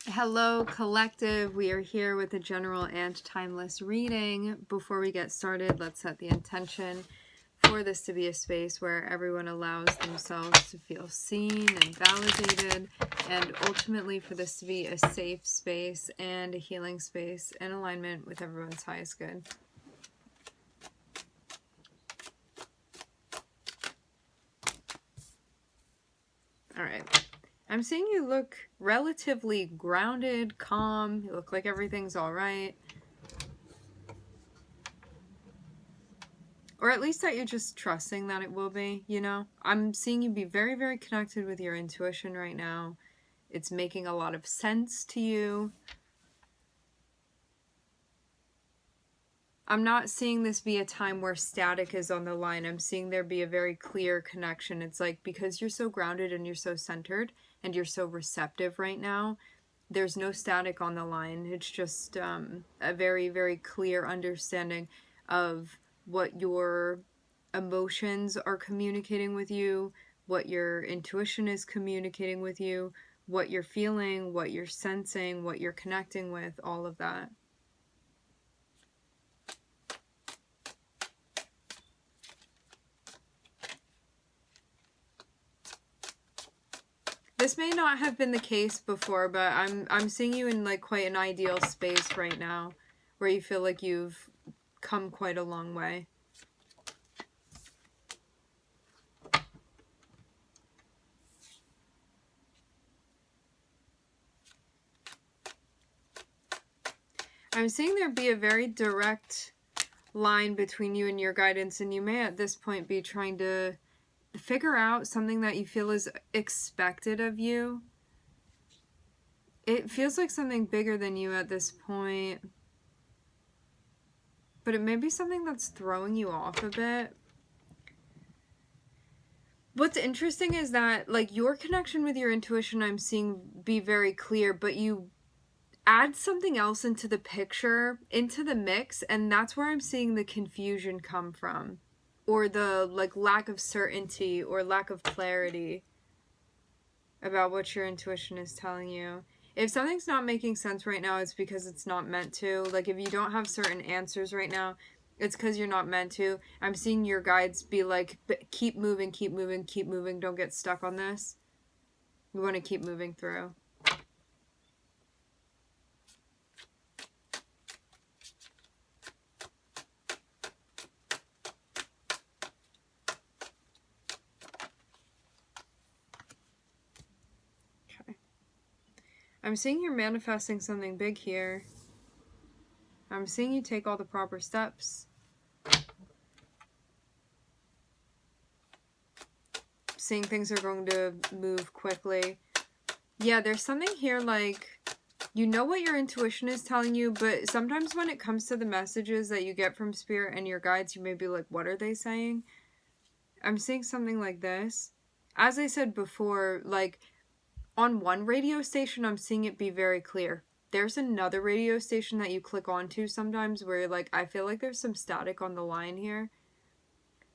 Hello, collective. We are here with a general and timeless reading. Before we get started, let's set the intention for this to be a space where everyone allows themselves to feel seen and validated, and ultimately for this to be a safe space and a healing space in alignment with everyone's highest good. All right. I'm seeing you look relatively grounded, calm. You look like everything's all right. Or at least that you're just trusting that it will be, you know? I'm seeing you be very, very connected with your intuition right now. It's making a lot of sense to you. I'm not seeing this be a time where static is on the line. I'm seeing there be a very clear connection. It's like because you're so grounded and you're so centered and you're so receptive right now, there's no static on the line. It's just a very, very clear understanding of what your emotions are communicating with you, what your intuition is communicating with you, what you're feeling, what you're sensing, what you're connecting with, all of that. This may not have been the case before, but I'm seeing you in like quite an ideal space right now where you feel like you've come quite a long way. I'm seeing there be a very direct line between you and your guidance, and you may at this point be trying to figure out something that you feel is expected of you. It feels like something bigger than you at this point, but it may be something that's throwing you off a bit. What's interesting is that, like, your connection with your intuition I'm seeing be very clear, but you add something else into the picture, into the mix, and that's where I'm seeing the confusion come from. Or the, like, lack of certainty or lack of clarity about what your intuition is telling you. If something's not making sense right now, it's because it's not meant to. Like, if you don't have certain answers right now, it's because you're not meant to. I'm seeing your guides be like, keep moving, keep moving, keep moving. Don't get stuck on this. We want to keep moving through. Okay. I'm seeing you're manifesting something big here. I'm seeing you take all the proper steps. Seeing things are going to move quickly. Yeah, there's something here like, you know what your intuition is telling you, but sometimes when it comes to the messages that you get from Spirit and your guides, you may be like, what are they saying? I'm seeing something like this. As I said before, like, on one radio station, I'm seeing it be very clear. There's another radio station that you click onto sometimes where, like, I feel like there's some static on the line here.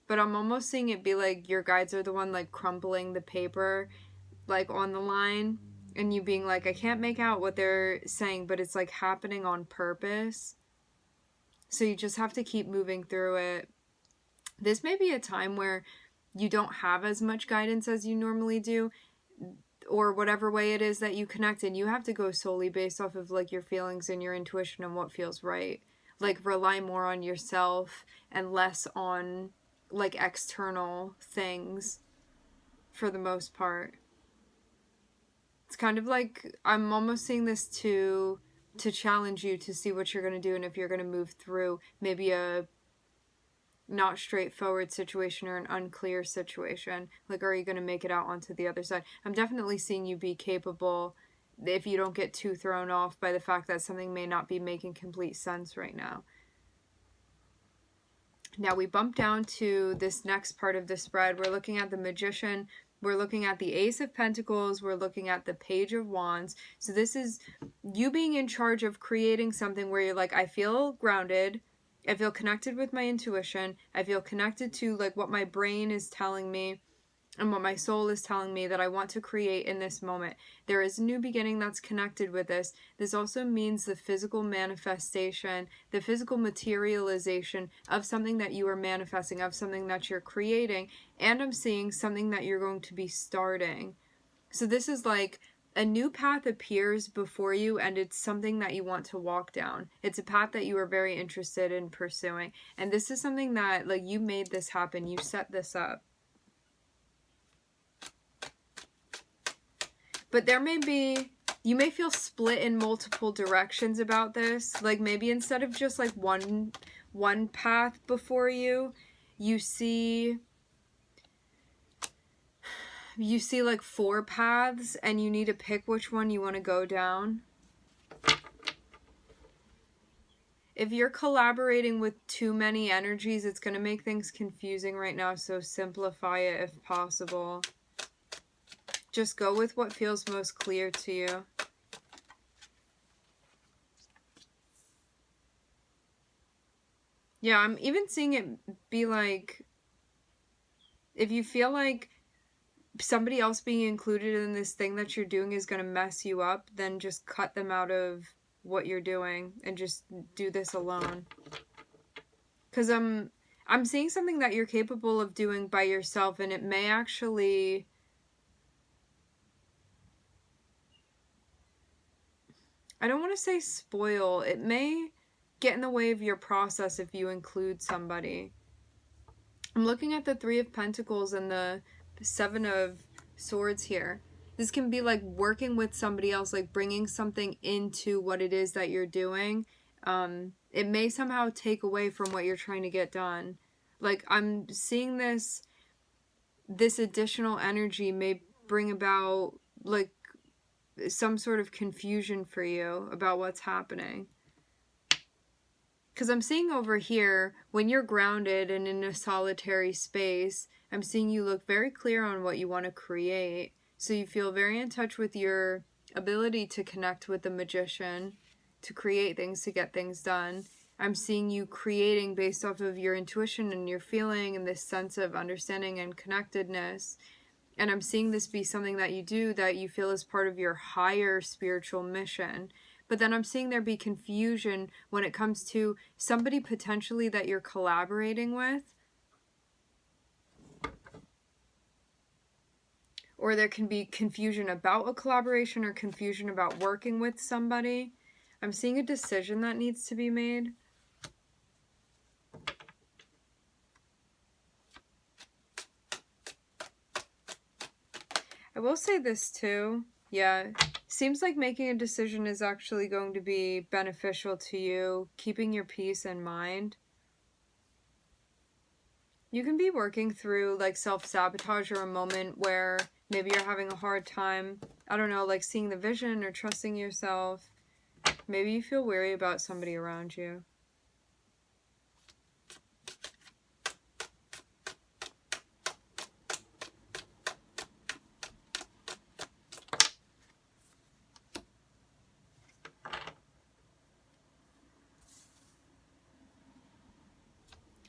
But I'm almost seeing it be like your guides are the one, like, crumpling the paper, like, on the line. And you being like, I can't make out what they're saying, but it's, like, happening on purpose. So you just have to keep moving through it. This may be a time where you don't have as much guidance as you normally do, or whatever way it is that you connect, and you have to go solely based off of, like, your feelings and your intuition and what feels right. Like, rely more on yourself and less on, like, external things for the most part. It's kind of like, I'm almost seeing this to challenge you to see what you're going to do and if you're going to move through maybe a not straightforward situation or an unclear situation. Like, are you going to make it out onto the other side? I'm definitely seeing you be capable if you don't get too thrown off by the fact that something may not be making complete sense right now. Now we bump down to this next part of the spread. We're looking at the Magician. We're looking at the Ace of Pentacles. We're looking at the Page of Wands. So this is you being in charge of creating something where you're like, I feel grounded. I feel connected with my intuition. I feel connected to, like, what my brain is telling me. and what my soul is telling me that I want to create in this moment. There is a new beginning that's connected with this. This also means the physical manifestation, the physical materialization of something that you are manifesting, of something that you're creating, and I'm seeing something that you're going to be starting. So this is like a new path appears before you, and it's something that you want to walk down. It's a path that you are very interested in pursuing. And this is something that, like, you made this happen. You set this up. But there may be, you may feel split in multiple directions about this. Like, maybe instead of just like one path before you, you see like 4 paths, and you need to pick which one you want to go down. If you're collaborating with too many energies, it's going to make things confusing right now, so simplify it if possible. Just go with what feels most clear to you. Yeah, I'm even seeing it be like, if you feel like somebody else being included in this thing that you're doing is going to mess you up, then just cut them out of what you're doing and just do this alone. Because I'm seeing something that you're capable of doing by yourself, and it may actually, I don't want to say spoil, it may get in the way of your process if you include somebody. I'm looking at the 3 of Pentacles and the 7 of Swords here. This can be like working with somebody else, like bringing something into what it is that you're doing. It may somehow take away from what you're trying to get done. Like, I'm seeing this additional energy may bring about like some sort of confusion for you about what's happening. Because I'm seeing over here, when you're grounded and in a solitary space, I'm seeing you look very clear on what you want to create. So you feel very in touch with your ability to connect with the magician, to create things, to get things done. I'm seeing you creating based off of your intuition and your feeling and this sense of understanding and connectedness. And I'm seeing this be something that you do that you feel is part of your higher spiritual mission. But then I'm seeing there be confusion when it comes to somebody potentially that you're collaborating with. Or there can be confusion about a collaboration or confusion about working with somebody. I'm seeing a decision that needs to be made. I will say this too. Yeah, seems like making a decision is actually going to be beneficial to you, keeping your peace in mind. You can be working through like self-sabotage or a moment where maybe you're having a hard time, I don't know, like seeing the vision or trusting yourself. Maybe you feel weary about somebody around you.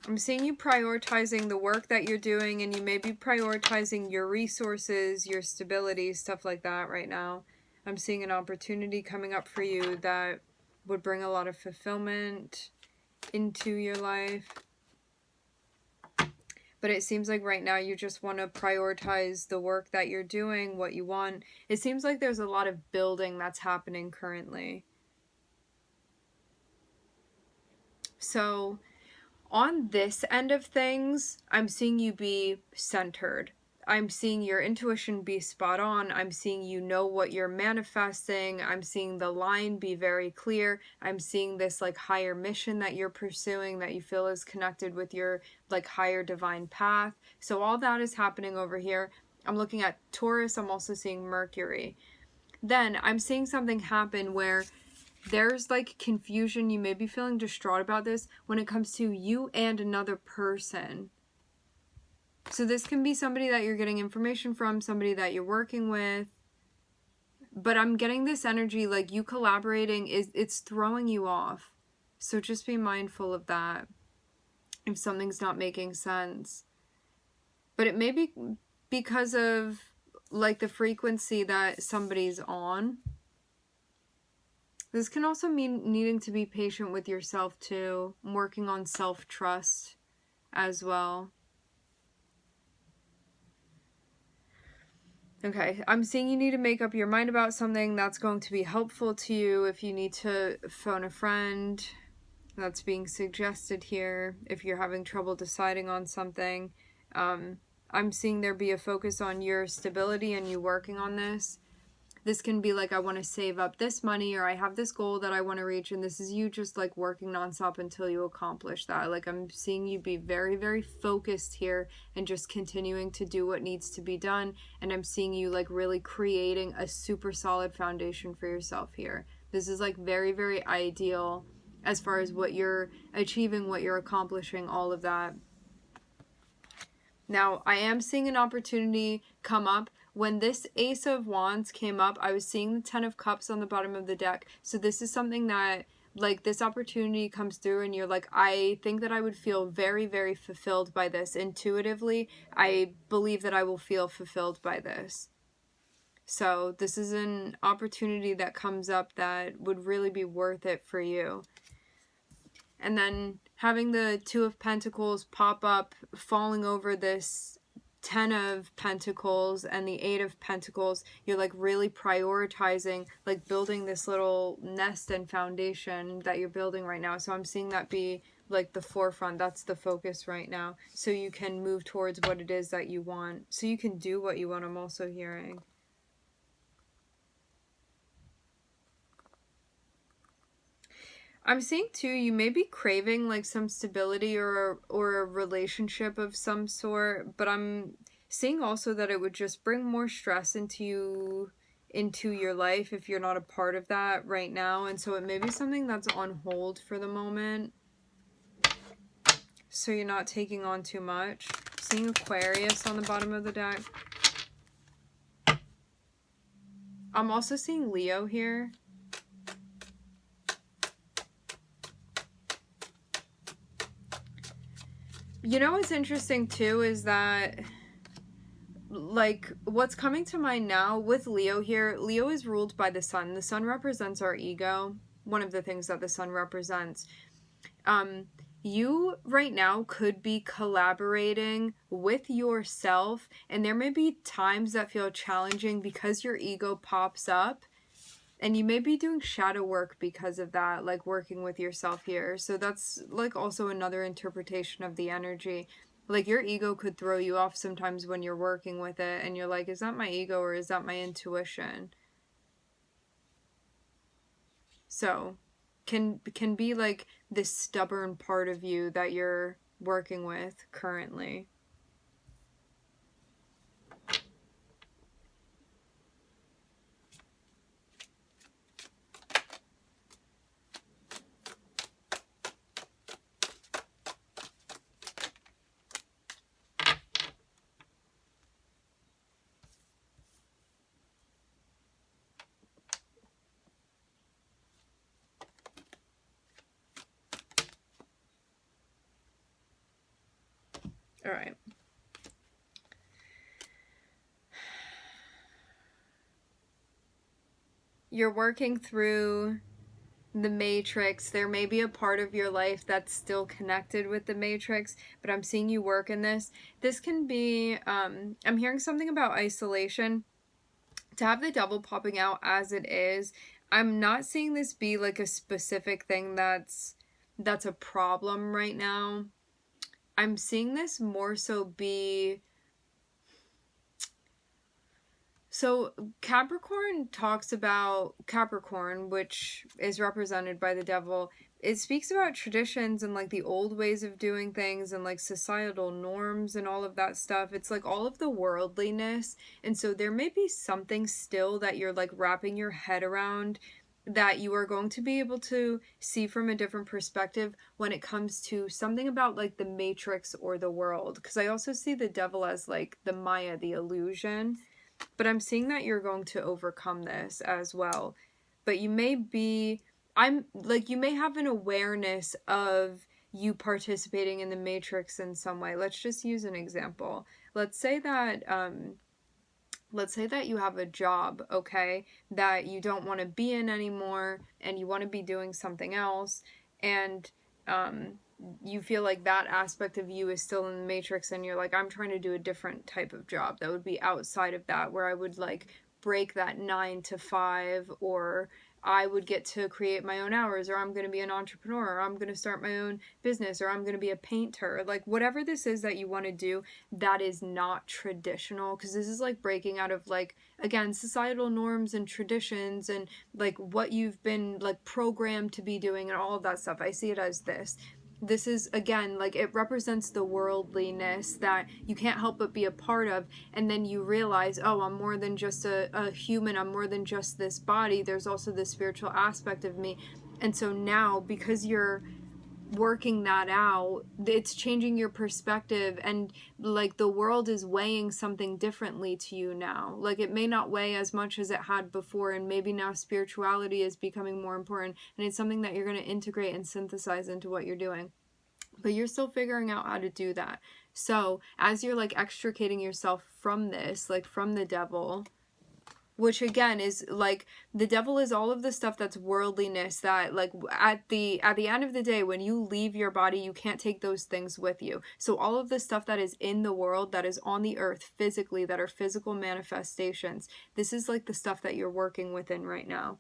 I'm seeing you prioritizing the work that you're doing, and you may be prioritizing your resources, your stability, stuff like that right now. I'm seeing an opportunity coming up for you that would bring a lot of fulfillment into your life. But it seems like right now you just want to prioritize the work that you're doing, what you want. It seems like there's a lot of building that's happening currently. So on this end of things, I'm seeing you be centered. I'm seeing your intuition be spot on. I'm seeing you know what you're manifesting. I'm seeing the line be very clear. I'm seeing this like higher mission that you're pursuing that you feel is connected with your like higher divine path. So all that is happening over here. I'm looking at Taurus. I'm also seeing Mercury. Then I'm seeing something happen where there's like confusion. You may be feeling distraught about this when it comes to you and another person. So this can be somebody that you're getting information from, somebody that you're working with. But I'm getting this energy like you collaborating it's throwing you off. So just be mindful of that if something's not making sense. But it may be because of like the frequency that somebody's on. This can also mean needing to be patient with yourself too, working on self-trust as well. Okay, I'm seeing you need to make up your mind about something that's going to be helpful to you. If you need to phone a friend, that's being suggested here. If you're having trouble deciding on something, I'm seeing there be a focus on your stability and you working on this. This can be like, I want to save up this money, or I have this goal that I want to reach, and this is you just like working nonstop until you accomplish that. Like, I'm seeing you be very, very focused here and just continuing to do what needs to be done. And I'm seeing you like really creating a super solid foundation for yourself here. This is like very, very ideal as far as what you're achieving, what you're accomplishing, all of that. Now, I am seeing an opportunity come up. When this Ace of Wands came up, I was seeing the Ten of Cups on the bottom of the deck. So this is something that, like, this opportunity comes through and you're like, I think that I would feel very, very fulfilled by this. Intuitively, I believe that I will feel fulfilled by this. So this is an opportunity that comes up that would really be worth it for you. And then having the Two of Pentacles pop up, falling over this Ten of Pentacles and the Eight of Pentacles, you're like really prioritizing, like building this little nest and foundation that you're building right now. So I'm seeing that be like the forefront. That's the focus right now. So you can move towards what it is that you want. So you can do what you want, I'm also hearing. I'm seeing too, you may be craving like some stability or a relationship of some sort, but I'm seeing also that it would just bring more stress into your life if you're not a part of that right now. And so it may be something that's on hold for the moment, so you're not taking on too much. Seeing Aquarius on the bottom of the deck. I'm also seeing Leo here. You know what's interesting too is that, like, what's coming to mind now with Leo here, Leo is ruled by the sun. The sun represents our ego, one of the things that the sun represents. You right now could be collaborating with yourself, and there may be times that feel challenging because your ego pops up. And you may be doing shadow work because of that, like working with yourself here. So that's like also another interpretation of the energy. Like your ego could throw you off sometimes when you're working with it and you're like, is that my ego or is that my intuition? So can be like this stubborn part of you that you're working with currently. All right. You're working through the matrix. There may be a part of your life that's still connected with the matrix, but I'm seeing you work in this. This can be, I'm hearing something about isolation. To have the devil popping out as it is, I'm not seeing this be like a specific thing that's a problem right now. I'm seeing this more so be... So Capricorn talks about Capricorn, which is represented by the devil. It speaks about traditions and like the old ways of doing things and like societal norms and all of that stuff. It's like all of the worldliness. And so there may be something still that you're like wrapping your head around that you are going to be able to see from a different perspective when it comes to something about like the matrix or the world. Because I also see the devil as like the Maya, the illusion. But I'm seeing that you're going to overcome this as well. But you may be, you may have an awareness of you participating in the matrix in some way. Let's just use an example. let's say that you have a job, okay, that you don't want to be in anymore and you want to be doing something else, and you feel like that aspect of you is still in the matrix, and you're like, I'm trying to do a different type of job that would be outside of that, where I would like break that 9 to 5, or I would get to create my own hours, or I'm going to be an entrepreneur, or I'm going to start my own business, or I'm going to be a painter. Like whatever this is that you want to do, that is not traditional, because this is like breaking out of like, again, societal norms and traditions and like what you've been like programmed to be doing and all of that stuff. I see it as this is, again, like it represents the worldliness that you can't help but be a part of, and then you realize, oh, I'm more than just a human, I'm more than just this body, there's also this spiritual aspect of me. And so now, because you're working that out, it's changing your perspective, and like the world is weighing something differently to you now. Like it may not weigh as much as it had before, and maybe now spirituality is becoming more important, and it's something that you're going to integrate and synthesize into what you're doing, but you're still figuring out how to do that. So as you're like extricating yourself from this, like from the devil, which again is like, the devil is all of the stuff that's worldliness, that like at the end of the day, when you leave your body, you can't take those things with you. So all of the stuff that is in the world, that is on the earth physically, that are physical manifestations, this is like the stuff that you're working within right now,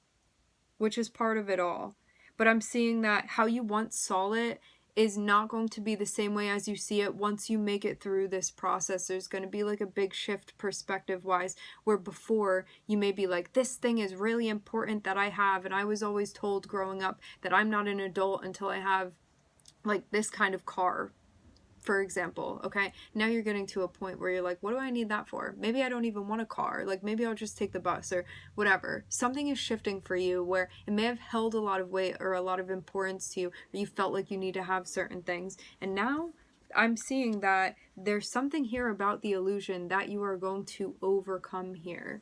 which is part of it all. But I'm seeing that how you once saw it is not going to be the same way as you see it once you make it through this process. There's going to be like a big shift perspective-wise, where before you may be like, this thing is really important that I have, and I was always told growing up that I'm not an adult until I have like this kind of car, for example, okay? Now you're getting to a point where you're like, what do I need that for? Maybe I don't even want a car. Like maybe I'll just take the bus or whatever. Something is shifting for you where it may have held a lot of weight or a lot of importance to you, or you felt like you need to have certain things. And now I'm seeing that there's something here about the illusion that you are going to overcome here,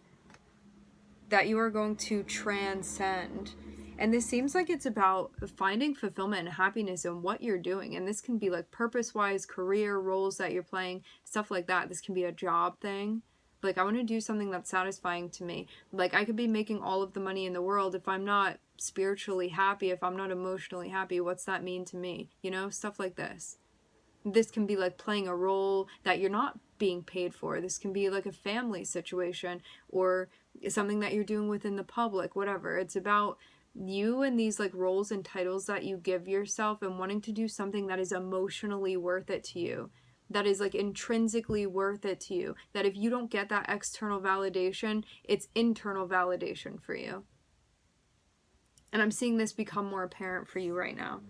that you are going to transcend. And this seems like it's about finding fulfillment and happiness in what you're doing. And this can be like purpose-wise, career roles that you're playing, stuff like that. This can be a job thing. Like, I want to do something that's satisfying to me. Like, I could be making all of the money in the world. If I'm not spiritually happy, if I'm not emotionally happy, what's that mean to me? You know, stuff like this. This can be like playing a role that you're not being paid for. This can be like a family situation or something that you're doing within the public, whatever. It's about you and these like roles and titles that you give yourself, and wanting to do something that is emotionally worth it to you, that is like intrinsically worth it to you, that if you don't get that external validation, it's internal validation for you. And I'm seeing this become more apparent for you right now.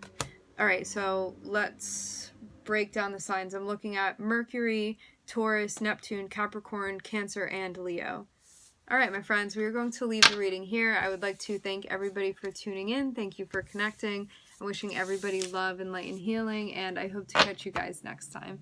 All right, so let's break down the signs. I'm looking at Mercury, Taurus, Neptune, Capricorn, Cancer, and Leo. All right, my friends, we are going to leave the reading here. I would like to thank everybody for tuning in. Thank you for connecting. I'm wishing everybody love and light and healing, and I hope to catch you guys next time.